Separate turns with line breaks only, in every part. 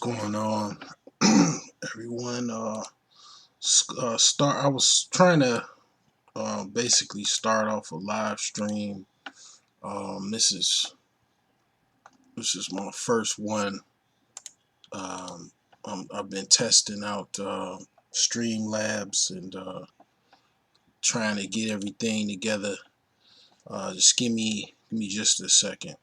going on, everyone? I was trying to basically start off a live stream. This is my first one. Um, I've been testing out Streamlabs and trying to get everything together. Just give me just a second.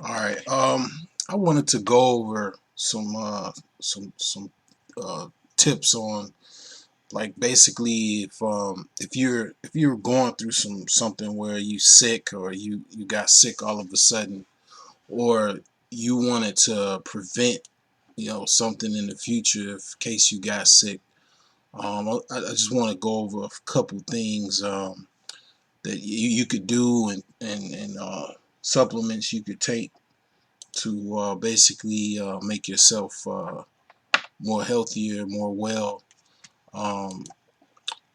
All right. I wanted to go over some uh, tips on, like, basically, if you're going through something where you sick, or you got sick all of a sudden, or you wanted to prevent something in the future in case you got sick. I just want to go over a couple things that you could do, and supplements you could take to basically make yourself more healthier, more well. um,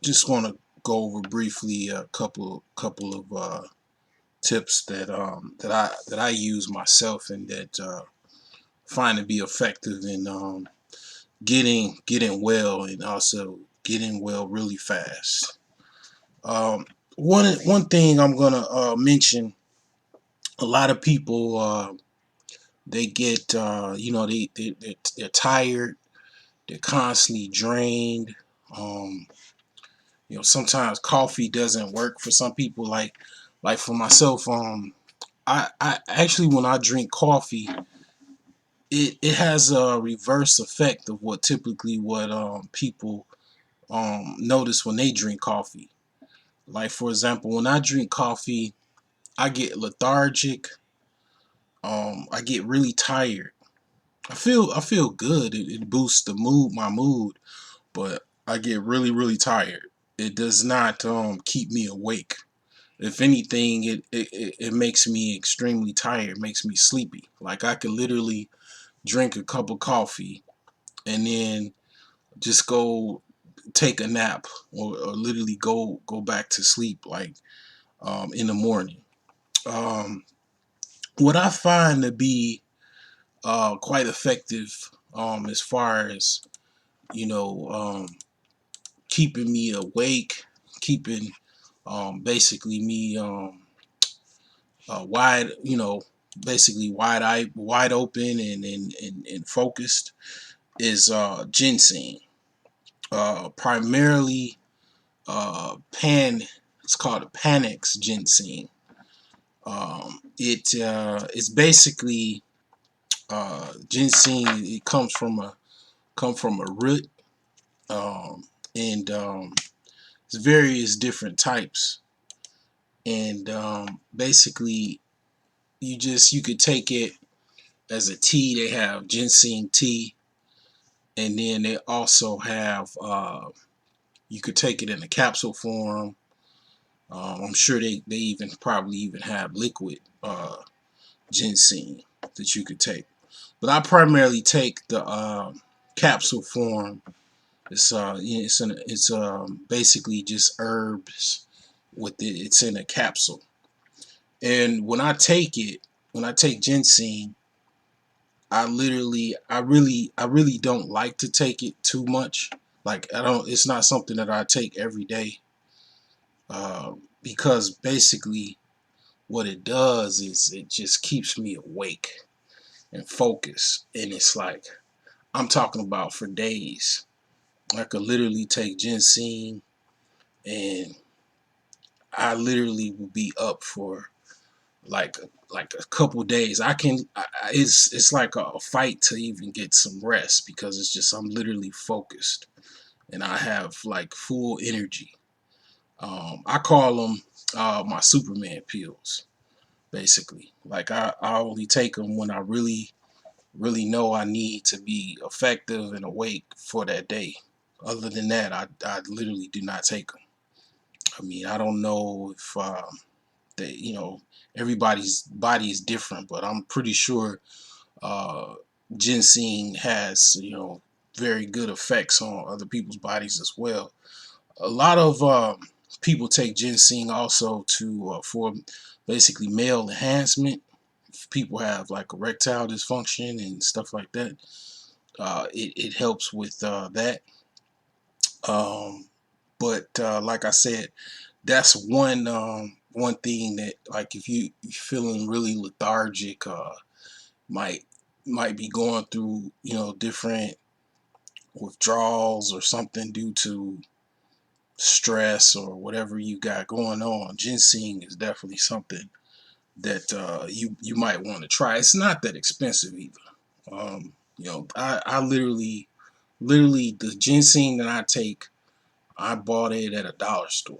just want to go over briefly a couple of tips that I use myself, and that find to be effective in getting well, and also getting well really fast. Um, one thing I'm gonna mention: a lot of people, they get they're tired, they're constantly drained. Um, Sometimes coffee doesn't work for some people. Like for myself, I actually, when I drink coffee, it has a reverse effect of what people notice when they drink coffee. Like, for example, when I drink coffee, I get lethargic. I get really tired. I feel good. It boosts my mood, but I get really, really tired. It does not keep me awake. If anything, it makes me extremely tired. It makes me sleepy. Like, I could literally drink a cup of coffee and then just go take a nap, or literally go back to sleep, like, in the morning. Um, what I find to be quite effective, as far as you know um, keeping me awake, keeping basically me wide, basically wide open, and focused, is ginseng. Primarily, pan. It's called a Panax Ginseng. It's basically ginseng. It comes from a root, and it's various different types. and basically you could take it as a tea. They have ginseng tea, and then they also have you could take it in a capsule form. I'm sure they even probably even have liquid ginseng that you could take. But I primarily take the capsule form. It's basically just herbs with it. It's in a capsule. And when I take it, when I take ginseng, I really don't like to take it too much. Like I don't. It's not something that I take every day. Because basically what it does is it just keeps me awake and focused. And it's like I'm talking about for days. I could literally take ginseng and I literally will be up for like like a couple days. It's like a fight to even get some rest because it's just I'm literally focused and I have like full energy. I call them my Superman pills, basically. Like I only take them when I really know I need to be effective and awake for that day. Other than that, I literally do not take them. I mean, I don't know if they, everybody's body is different, but I'm pretty sure uh, ginseng has, very good effects on other people's bodies as well. A lot of people take ginseng also to for basically male enhancement. If people have like erectile dysfunction and stuff like that, it helps with that. Um, but like I said, that's one thing that like if you're feeling really lethargic, might might be going through different withdrawals or something due to stress or whatever you got going on. Ginseng is definitely something that you might want to try. It's not that expensive either. I literally the ginseng that I take, I bought it at a dollar store.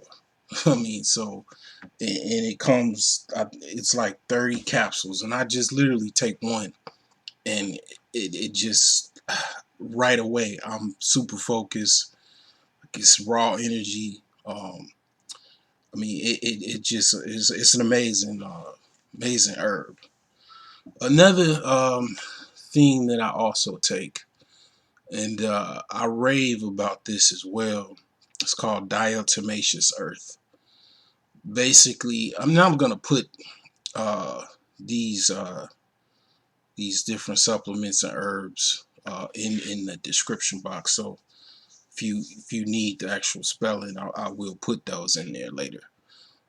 I mean, so and it comes, it's like 30 capsules, and I just literally take one, and it just right away I'm super focused. It's raw energy. I mean, it just is. It's an amazing herb. Another thing that I also take, and I rave about this as well. It's called Diatomaceous Earth. Basically, I'm not gonna put uh, these uh, these different supplements and herbs in the description box. So if you need the actual spelling, I will put those in there later.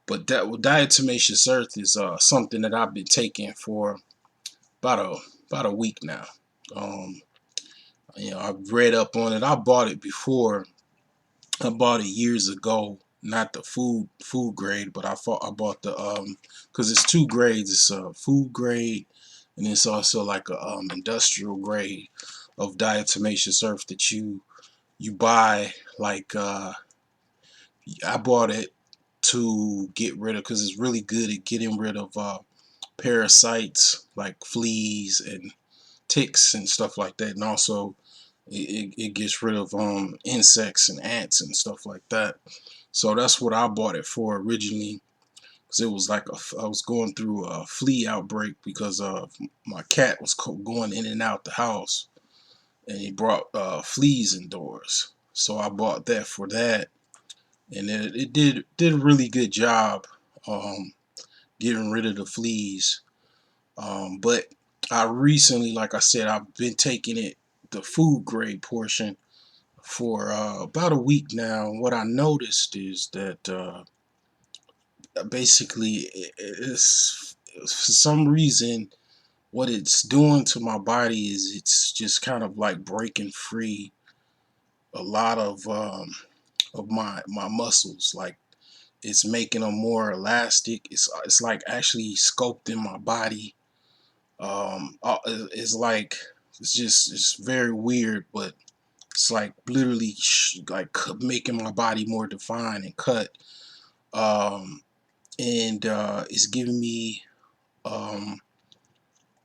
But that diatomaceous earth is something that I've been taking for about a week now. Um, I've read up on it. I bought it before. I bought it years ago. Not the food grade, but I bought the because it's two grades. It's a food grade, and it's also like a industrial grade of diatomaceous earth that you buy. Like I bought it to get rid of because it's really good at getting rid of parasites like fleas and ticks and stuff like that, and also it gets rid of insects and ants and stuff like that. So that's what I bought it for originally, because it was like I was going through a flea outbreak because my cat was going in and out the house, and he brought fleas indoors. So I bought that for that, and it did a really good job um, getting rid of the fleas. But I recently, like I said, I've been taking it the food grade portion for about a week now. What I noticed is that basically it's for some reason what it's doing to my body is it's just kind of like breaking free a lot of my muscles. Like it's making them more elastic. It's like actually sculpting my body. It's like it's very weird, but it's like literally like making my body more defined and cut. Um, and it's giving me a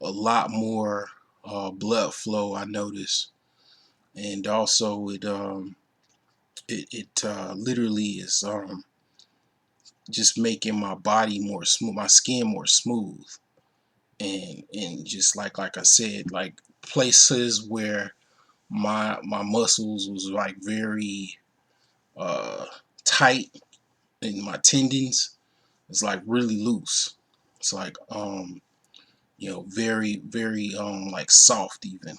lot more blood flow, I notice. And also it literally is just making my body more smooth, my skin more smooth. And just like I said, like places where my muscles was like very uh tight, and my tendons is like really loose. It's like very very like soft even.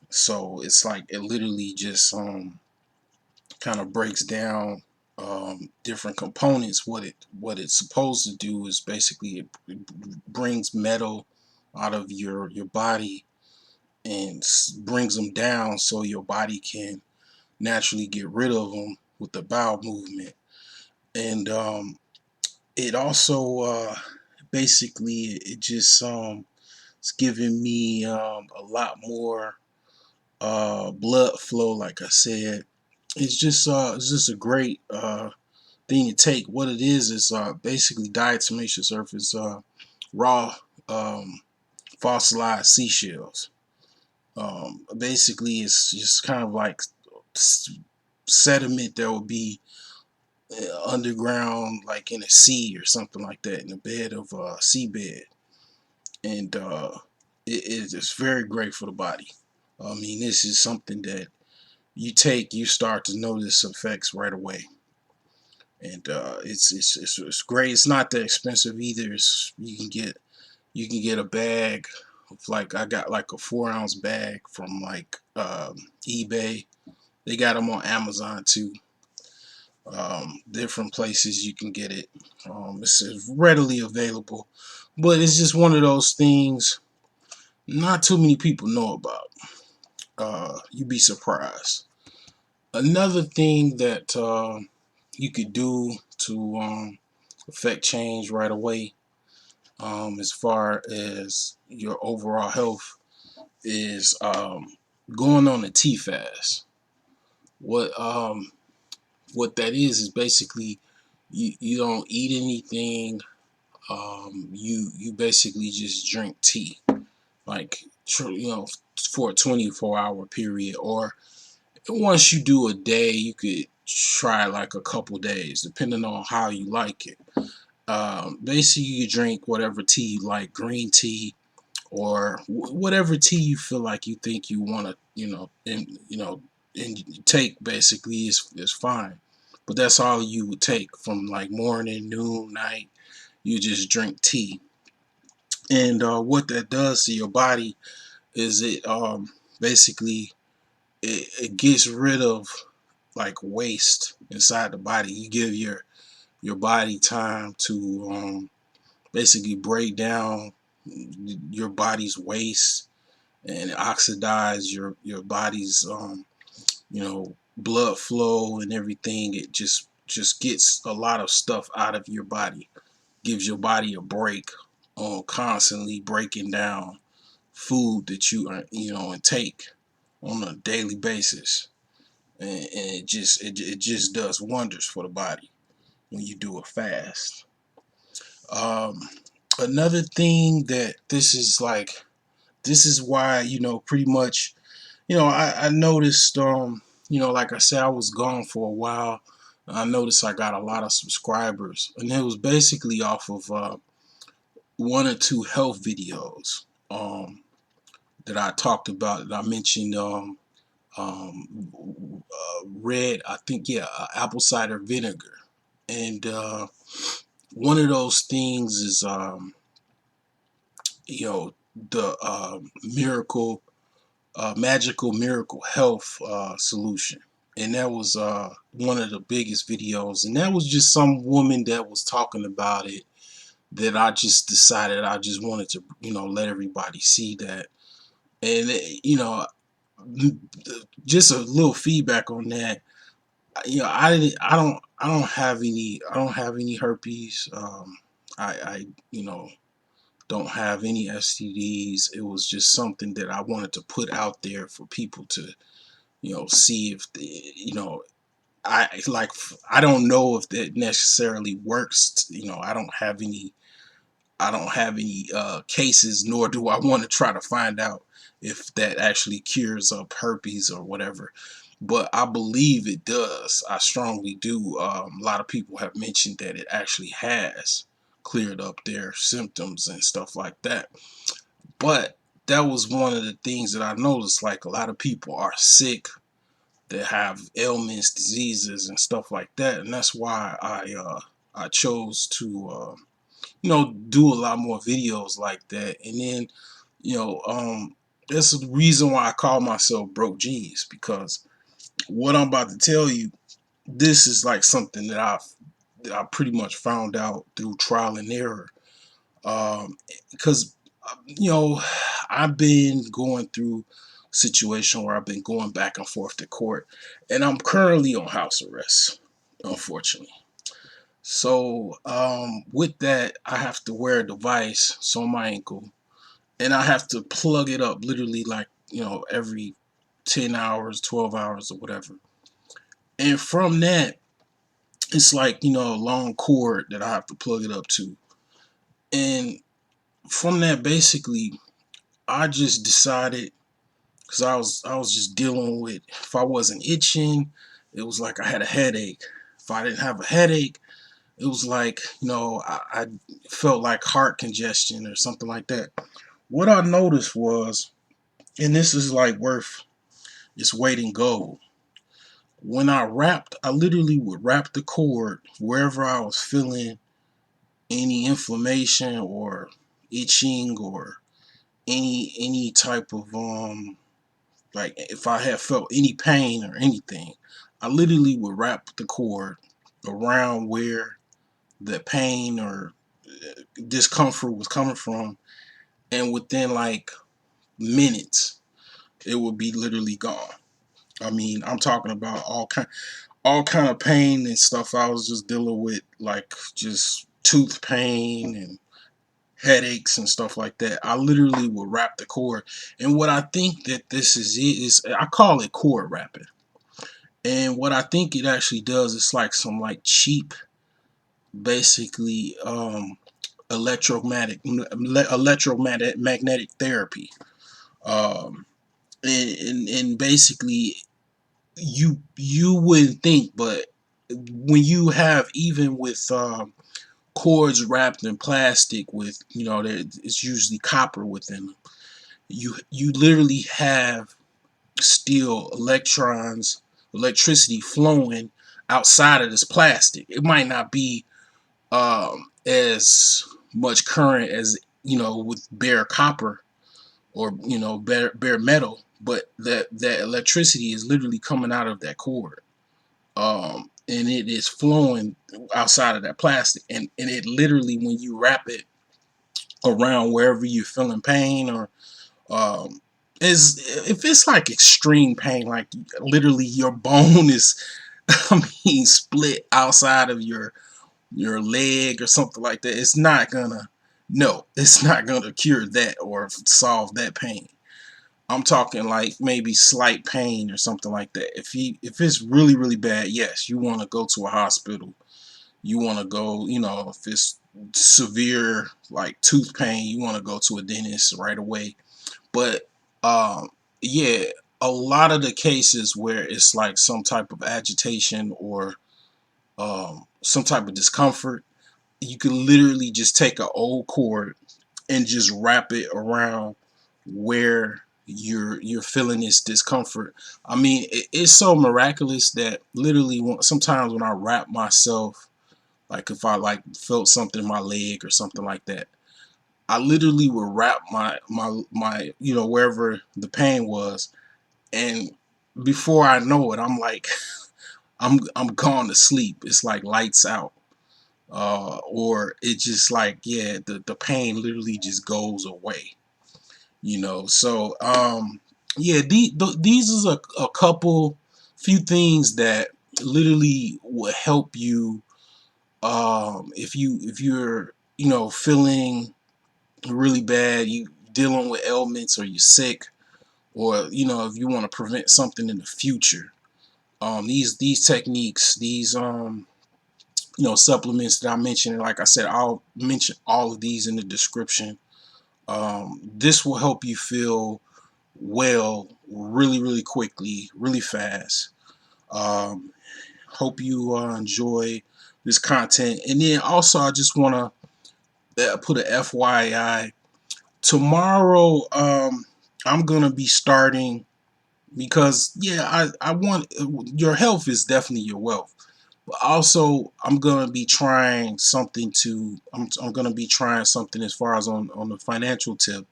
So it's like it literally just kind of breaks down different components. What it's supposed to do is basically it brings metal out of your body and brings them down so your body can naturally get rid of them with the bowel movement. And it also basically it just it's giving me a lot more blood flow. Like I said, it's just a great thing to take. What it is basically diatomaceous earth. Is raw um, fossilized seashells. Basically, it's just kind of like sediment that will be underground, like in a sea or something like that, in the bed of a seabed. And it's very great for the body. I mean, this is something that you start to notice effects right away. And it's great. It's not that expensive either. You can get a bag of, like, I got like a 4 ounce bag from like eBay. They got them on Amazon too. Different places you can get it. It's readily available, but it's just one of those things not too many people know about. You'd be surprised. Another thing that you could do to affect change right away, as far as your overall health, is going on a tea fast. What what that is basically you don't eat anything. You basically just drink tea, like for a 24-hour period, or once you do a day, you could try like a couple days, depending on how you like it. Basically, you drink whatever tea you like, green tea or whatever tea you feel like you think you want to, and take. Basically, is fine. But that's all you would take from like morning, noon, night. You just drink tea, and what that does to your body is it basically it gets rid of like waste inside the body. You give your body time to basically break down your body's waste and oxidize your body's blood flow and everything. It just gets a lot of stuff out of your body. Gives your body a break on constantly breaking down food that you intake on a daily basis. And it just does wonders for the body when you do a fast. Um, Another thing that this is why pretty much I noticed like I said, I was gone for a while. I noticed I got a lot of subscribers, and it was basically off of one or two health videos that I talked about, that I mentioned. Red, I think, yeah, apple cider vinegar. And one of those things is the miracle magical miracle health solution. And that was one of the biggest videos, and that was just some woman that was talking about it, that I just decided I just wanted to let everybody see that. And just a little feedback on that. I don't have any herpes. I don't have any STDs. It was just something that I wanted to put out there for people to see if I don't know if that necessarily works. I don't have any cases, nor do I want to try to find out if that actually cures up herpes or whatever. But I believe it does. I strongly do. A lot of people have mentioned that it actually has cleared up their symptoms and stuff like that. But that was one of the things that I noticed. Like, a lot of people are sick, that have ailments, diseases, and stuff like that, and that's why I chose to do a lot more videos like that. And then that's the reason why I call myself Broke Genius, because what I'm about to tell you, this is like something that I pretty much found out through trial and error. Because I've been going through a situation where I've been going back and forth to court, and I'm currently on house arrest, unfortunately. So with that, I have to wear a device on my ankle, and I have to plug it up literally like every 10 hours, 12 hours, or whatever. And from that, it's like a long cord that I have to plug it up to. And from that, basically, I just decided, because I was just dealing with, if I wasn't itching, it was like I had a headache. If I didn't have a headache, it was like I felt like heart congestion or something like that. What I noticed was, and this is like worth its weight in gold. When I literally would wrap the cord wherever I was feeling any inflammation or itching or any type of like, if I had felt any pain or anything, I literally would wrap the cord around where the pain or discomfort was coming from, and within like minutes, it would be literally gone. I mean, I'm talking about all kind of pain and stuff I was just dealing with, like just tooth pain and headaches and stuff like that. I literally would wrap the cord. And what I think that this is I call it cord wrapping. And what I think it actually does, it's like some like cheap, basically electromagnetic therapy. Um, and basically, you wouldn't think, but when you have, even with cords wrapped in plastic with it's usually copper within them, you literally have still electricity flowing outside of this plastic. It might not be as much current as with bare copper or bare metal, but that electricity is literally coming out of that cord, and it is flowing outside of that plastic, and it literally, when you wrap it around wherever you're feeling pain, or um, is if it's like extreme pain, like literally your bone is I mean split outside of your leg or something like that, it's not gonna, no, it's not gonna cure that or solve that pain. I'm talking like maybe slight pain or something like that. If it's really really bad, yes, you want to go to a hospital. You want to go, if it's severe like tooth pain, you want to go to a dentist right away. But um, yeah, a lot of the cases where it's like some type of agitation or some type of discomfort, you can literally just take an old cord and just wrap it around where you're feeling this discomfort. I mean, it's so miraculous that literally sometimes when I wrap myself, like if I like felt something in my leg or something like that, I literally would wrap my wherever the pain was, and before I know it, I'm like I'm gone to sleep. It's like lights out. Or it just like, yeah, the pain literally just goes away. So yeah, these is a couple few things that literally will help you, if you're feeling really bad, you dealing with ailments, or you're sick, or if you want to prevent something in the future. These techniques, these supplements that I mentioned, and like I said, I'll mention all of these in the description. This will help you feel well really, really quickly, really fast. Um, Hope you enjoy this content. And then also, I just want to put a FYI. Tomorrow, I'm going to be starting because, yeah, I want your health is definitely your wealth. But also, I'm going to be trying something I'm going to be trying something as far as on the financial tip.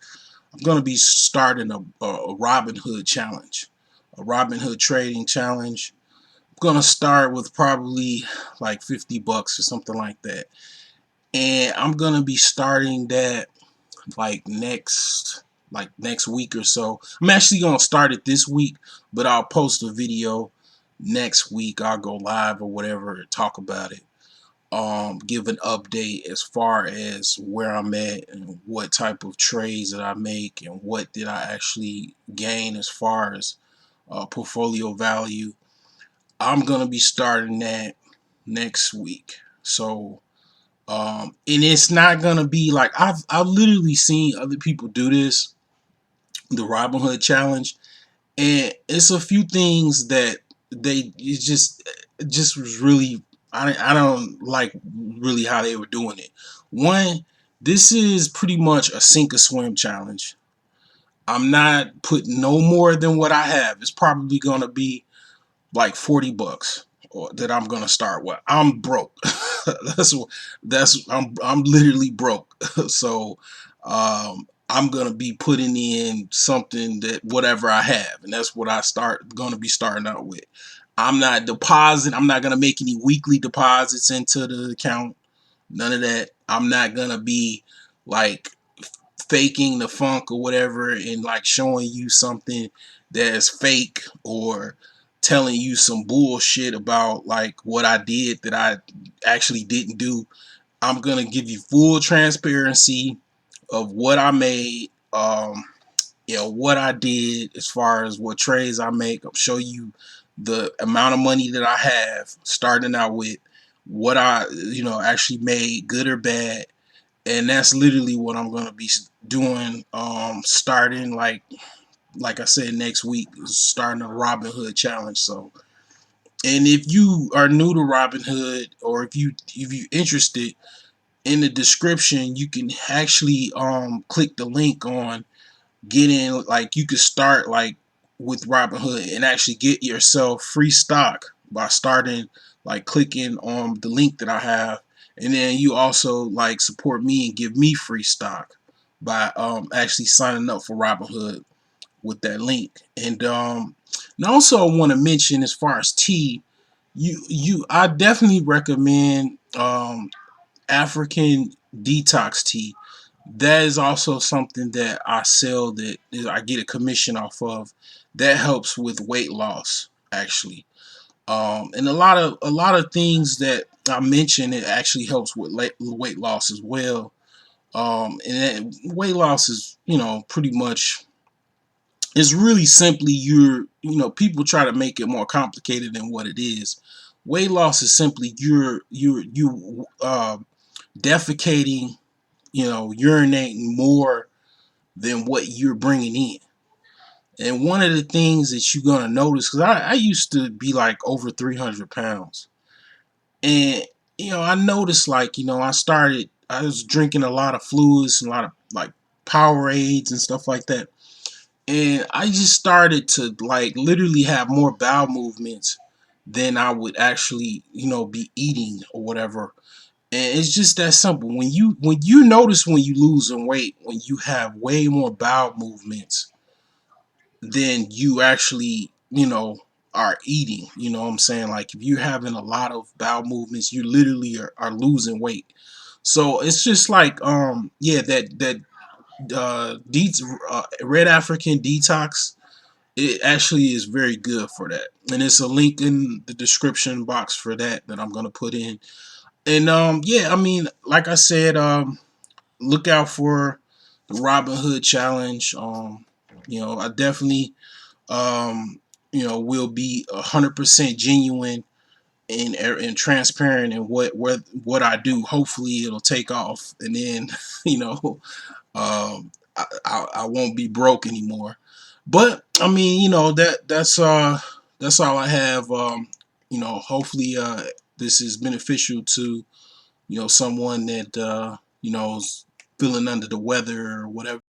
I'm going to be starting a Robinhood challenge, a Robinhood trading challenge. I'm going to start with probably like $50 or something like that. And I'm going to be starting that like next week or so. I'm actually going to start it this week, but I'll post a video next week. I'll go live or whatever, talk about it. Give an update as far as where I'm at and what type of trades that I make and what did I actually gain as far as portfolio value. I'm gonna be starting that next week. So and it's not gonna be like I've literally seen other people do this, the Robinhood challenge, and it's a few things that it just was really I don't like really how they were doing it. One, this is pretty much a sink or swim challenge. I'm not putting no more than what I have. It's probably gonna be like $40 that I'm gonna start with. I'm broke. that's I'm literally broke. So I'm gonna be putting in something that whatever I have, and that's what I gonna be starting out with. I'm not gonna make any weekly deposits into the account. None of that. I'm not gonna be like faking the funk or whatever and like showing you something that's fake or telling you some bullshit about like what I did that I actually didn't do. I'm gonna give you full transparency of what I made, what I did as far as what trades I make. I'll show you the amount of money that I have starting out with, what I actually made, good or bad, and that's literally what I'm gonna be doing. Starting like I said, next week is starting a Robinhood challenge. So, and if you are new to Robinhood or if you interested, in the description you can actually click the link on getting like you could start like with Robinhood and actually get yourself free stock by starting like clicking on the link that I have, and then you also like support me and give me free stock by actually signing up for Robinhood with that link. And also I want to mention as far as tea, I definitely recommend African detox tea. That is also something that I sell that I get a commission off of. That helps with weight loss actually. And a lot of things that I mentioned, it actually helps with weight loss as well. And weight loss is pretty much, it's really simply people try to make it more complicated than what it is. Weight loss is simply you defecating, urinating more than what you're bringing in. And one of the things that you're gonna notice, because I used to be like over 300 pounds, and I noticed like I was drinking a lot of fluids and a lot of like Powerades and stuff like that, and I just started to like literally have more bowel movements than I would actually be eating or whatever. And it's just that simple. When you notice when you losing weight, when you have way more bowel movements than you actually are eating. You know what I'm saying? Like if you're having a lot of bowel movements, you literally are losing weight. So it's just like yeah, that red African detox, it actually is very good for that. And it's a link in the description box for that I'm gonna put in. And yeah, I mean, like I said, look out for the Robin Hood challenge. I definitely will be 100% genuine and transparent in what I do. Hopefully it'll take off, and then you know I won't be broke anymore. But I mean, that's all I have. Hopefully this is beneficial to someone that is feeling under the weather or whatever.